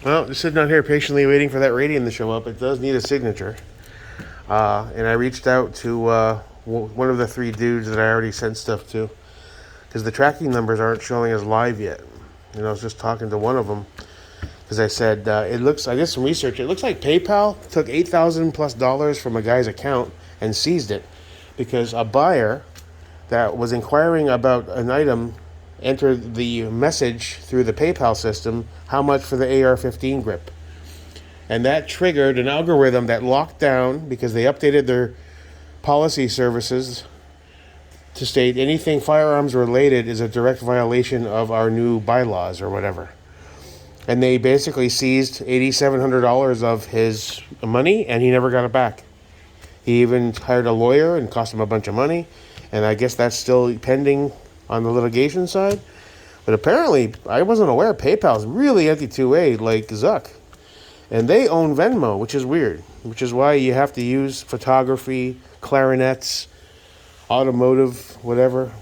Well, just sitting out here patiently waiting for that radium to show up. It does need a signature. And I reached out to one of the three dudes that I already sent stuff to because the tracking numbers aren't showing as live yet. I was just talking to one of them because I said it looks. I did some research. It looks like PayPal took $8,000+ from a guy's account and seized it because a buyer that was inquiring about an item entered the message through the PayPal system how much for the AR-15 grip. And that triggered an algorithm that locked down because they updated their policy services to state anything firearms related is a direct violation of our new bylaws or whatever. And they basically seized $8,700 of his money and he never got it back. He even hired a lawyer and cost him a bunch of money. And I guess that's still pending on the litigation side. But apparently, I wasn't aware PayPal's really anti-2A like Zuck. And they own Venmo, which is weird. Which is why you have to use photography, clarinets, automotive, whatever.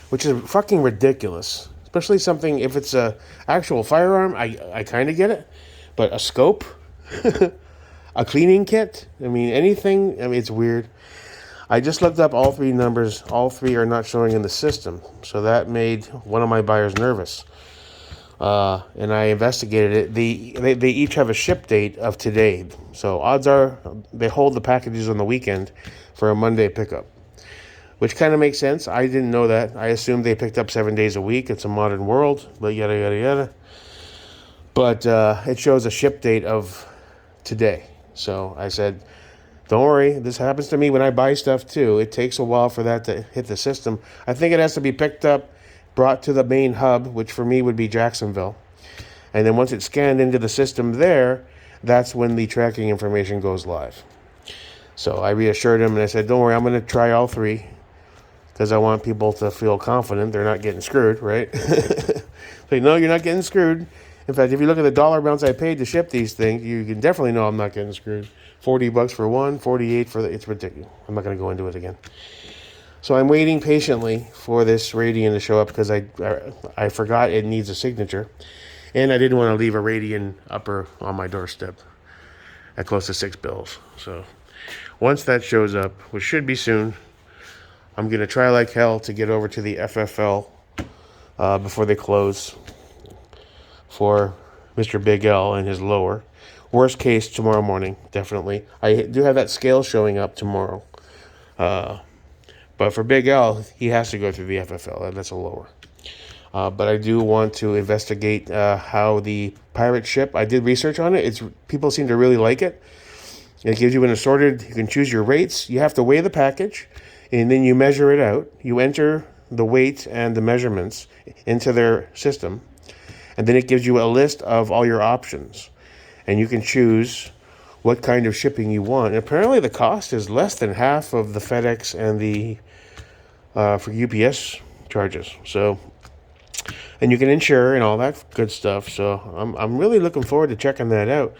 Which is fucking ridiculous. Especially something, if it's a actual firearm, I kind of get it. But a scope? A cleaning kit? I mean, anything? I mean, it's weird. I just looked up all three numbers. All three are not showing in the system. So that made one of my buyers nervous. And I investigated it. They each have a ship date of today. So odds are they hold the packages on the weekend for a Monday pickup. Which kind of makes sense. I didn't know that. I assumed they picked up 7 days a week. It's a modern world. But yada, yada, yada. But it shows a ship date of today. So I said, don't worry, this happens to me when I buy stuff too. It takes a while for that to hit the system. I think it has to be picked up, brought to the main hub, which for me would be Jacksonville. And then once it's scanned into the system there, that's when the tracking information goes live. So I reassured him and I said, don't worry, I'm going to try all three because I want people to feel confident they're not getting screwed, right? Like, no, you're not getting screwed. In fact, if you look at the dollar amounts I paid to ship these things, you can definitely know I'm not getting screwed. $40 for one, 48 for it's ridiculous. I'm not going to go into it again. So I'm waiting patiently for this Radian to show up because I forgot it needs a signature. And I didn't want to leave a Radian upper on my doorstep at close to $6. So once that shows up, which should be soon, I'm going to try like hell to get over to the FFL before they close for Mr. Big L and his lower. Worst case, tomorrow morning, definitely. I do have that scale showing up tomorrow. But for Big L, he has to go through the FFL. That's a lower. But I do want to investigate how the pirate ship, I did research on it. People seem to really like it. It gives you an assorted, you can choose your rates. You have to weigh the package, and then you measure it out. You enter the weight and the measurements into their system. And then it gives you a list of all your options. And you can choose what kind of shipping you want. And apparently the cost is less than half of the FedEx and the for UPS charges. So, and you can insure and all that good stuff. So I'm really looking forward to checking that out.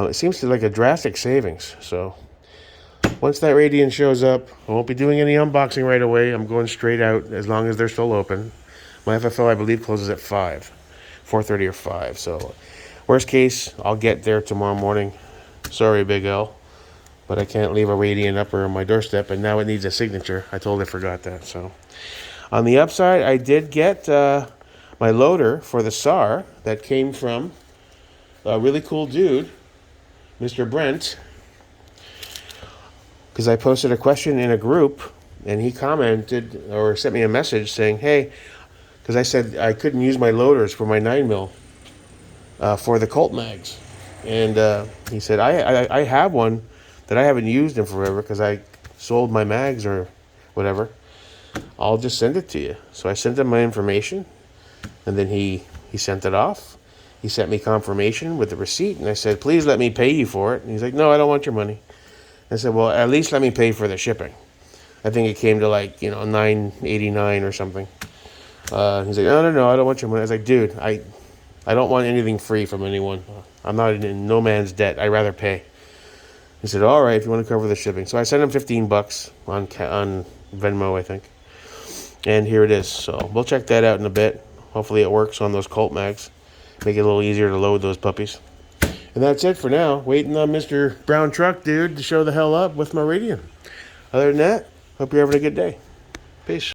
It seems to like a drastic savings. So once that Radiant shows up, I won't be doing any unboxing right away. I'm going straight out as long as they're still open. My FFL, I believe, closes at 4:30 or 5. So worst case, I'll get there tomorrow morning. Sorry, Big L, but I can't leave a Radiant upper on my doorstep, and now it needs a signature. I totally forgot that. So on the upside, I did get my loader for the SAR that came from a really cool dude, Mr. Brent, because I posted a question in a group, and he commented or sent me a message saying, hey, because I said I couldn't use my loaders for my 9mm for the Colt mags. And he said, I have one that I haven't used in forever because I sold my mags or whatever. I'll just send it to you. So I sent him my information, and then he sent it off. He sent me confirmation with the receipt, and I said, please let me pay you for it. And he's like, no, I don't want your money. I said, well, at least let me pay for the shipping. I think it came to like, $9.89 or something. He's like, no, I don't want your money. I was like, dude, I don't want anything free from anyone. I'm not in no man's debt. I'd rather pay. He said, all right, if you want to cover the shipping. So I sent him $15 on Venmo, I think. And here it is. So we'll check that out in a bit. Hopefully it works on those Colt mags. Make it a little easier to load those puppies. And that's it for now. Waiting on Mr. Brown Truck Dude to show the hell up with my Radian. Other than that, hope you're having a good day. Peace.